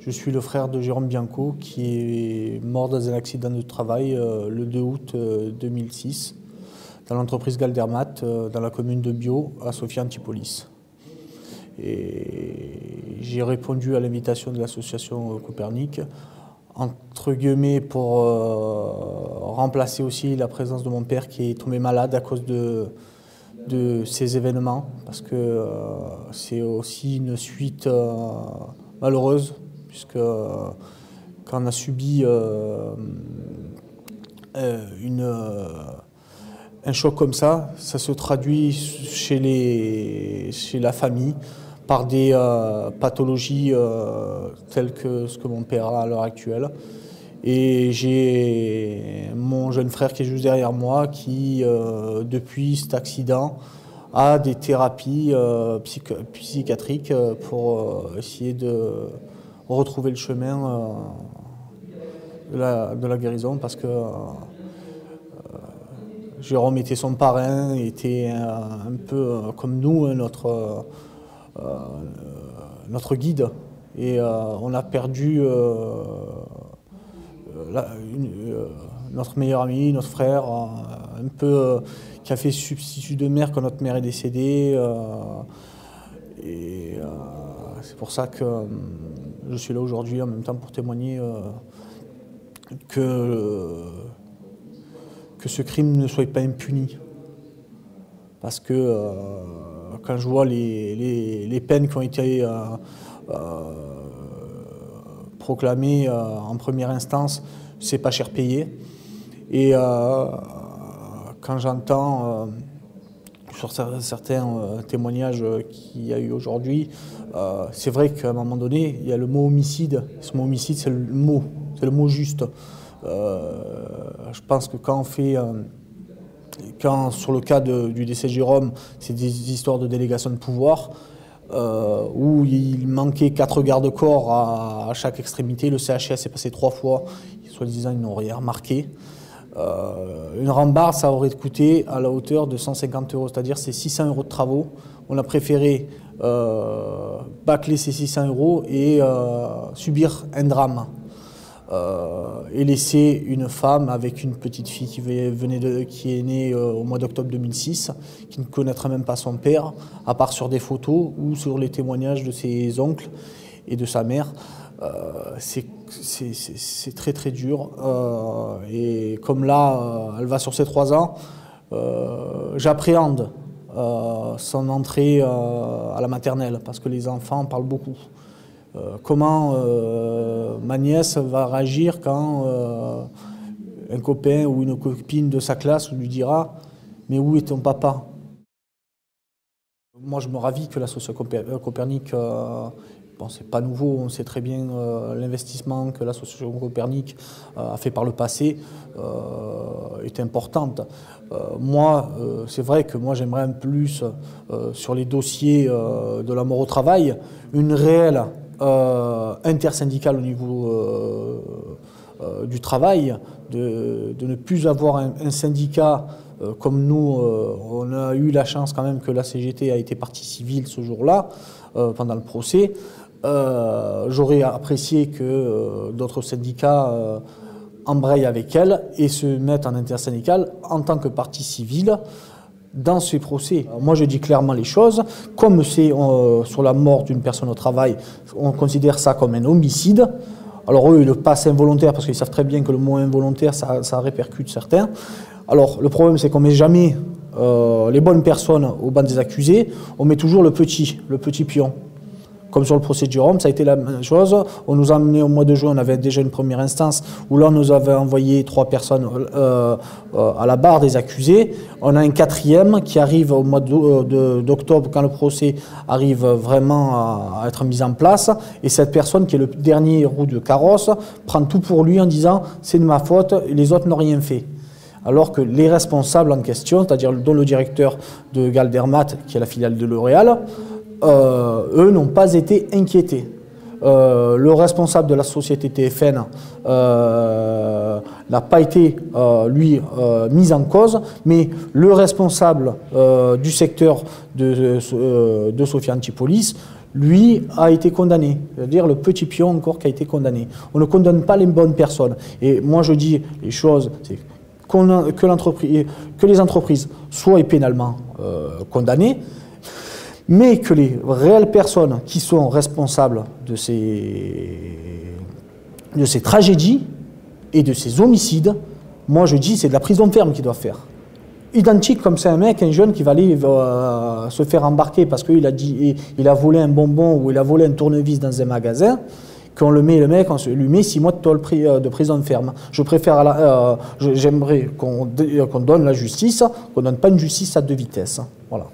Je suis le frère de Jérôme Bianco qui est mort dans un accident de travail le 2 août 2006 dans l'entreprise Galdermatt dans la commune de Bio à Sophia Antipolis. Et j'ai répondu à l'invitation de l'association Copernic, entre guillemets pour remplacer aussi la présence de mon père qui est tombé malade à cause de ces événements, parce que c'est aussi une suite malheureuse, puisque quand on a subi un choc comme ça se traduit chez la famille par des pathologies telles que ce que mon père a à l'heure actuelle. Et j'ai mon jeune frère qui est juste derrière moi qui, depuis cet accident, a des thérapies psychiatriques pour essayer de retrouver le chemin de la guérison, parce que Jérôme était son parrain, était un peu comme nous, notre guide. Et on a perdu notre meilleur ami, notre frère, un peu qui a fait substitut de mère quand notre mère est décédée. C'est pour ça que je suis là aujourd'hui en même temps pour témoigner que ce crime ne soit pas impuni. Parce que quand je vois les peines qui ont été proclamées en première instance, c'est pas cher payé. Et quand j'entends sur certains témoignages qu'il y a eu aujourd'hui, c'est vrai qu'à un moment donné, il y a le mot homicide. Ce mot homicide, c'est le mot juste. Je pense que quand sur le cas du décès de Jérôme, c'est des histoires de délégation de pouvoir, où il manquait 4 garde-corps à chaque extrémité. Le CHS est passé 3 fois, soi-disant ils n'ont rien remarqué. Une rambarde, ça aurait coûté à la hauteur de 150 €, c'est-à-dire c'est 600 € de travaux. On a préféré bâcler ces 600 € et subir un drame. Et laisser une femme avec une petite fille qui est née au mois d'octobre 2006, qui ne connaîtra même pas son père, à part sur des photos ou sur les témoignages de ses oncles et de sa mère. C'est très très dur. Et comme là, elle va sur ses 3 ans, j'appréhende son entrée à la maternelle, parce que les enfants parlent beaucoup. Comment ma nièce va réagir quand un copain ou une copine de sa classe lui dira « Mais où est ton papa ?» Moi, je me ravis que l'association Copernic, bon, c'est pas nouveau, on sait très bien l'investissement que l'association Copernic a fait par le passé est importante. Moi, c'est vrai que moi j'aimerais un peu plus sur les dossiers de la mort au travail, une réelle intersyndicale au niveau du travail, de ne plus avoir un syndicat comme nous. On a eu la chance quand même que la CGT a été partie civile ce jour-là, pendant le procès. J'aurais apprécié que d'autres syndicats embrayent avec elle et se mettent en intersyndical en tant que partie civile dans ces procès. Moi, je dis clairement les choses. Comme c'est sur la mort d'une personne au travail, on considère ça comme un homicide. Alors eux, ils le passent involontaire parce qu'ils savent très bien que le mot involontaire, ça répercute certains. Alors le problème, c'est qu'on ne met jamais les bonnes personnes au banc des accusés, on met toujours le petit pion. Comme sur le procès de Jérôme, ça a été la même chose. On nous a amené au mois de juin, on avait déjà une première instance où là on nous avait envoyé 3 personnes à la barre des accusés. On a un 4e qui arrive au mois d'octobre quand le procès arrive vraiment à être mis en place. Et cette personne qui est le dernier roue de carrosse prend tout pour lui en disant « c'est de ma faute, les autres n'ont rien fait ». Alors que les responsables en question, c'est-à-dire dont le directeur de Galdermatt, qui est la filiale de L'Oréal, eux n'ont pas été inquiétés. Le responsable de la société TFN n'a pas été, lui, mis en cause, mais le responsable du secteur de Sophia Antipolis, lui a été condamné, c'est-à-dire le petit pion encore qui a été condamné. On ne condamne pas les bonnes personnes. Et moi je dis les choses, c'est que les entreprises soient pénalement condamnées, mais que les réelles personnes qui sont responsables de ces tragédies et de ces homicides, moi je dis c'est de la prison ferme qu'ils doivent faire. Identique comme c'est un jeune qui va aller se faire embarquer parce qu'il a volé un bonbon ou il a volé un tournevis dans un magasin, qu'on le mec, on lui met 6 mois de prison ferme. Je préfère, j'aimerais qu'on donne la justice, qu'on ne donne pas une justice à deux vitesses. Voilà.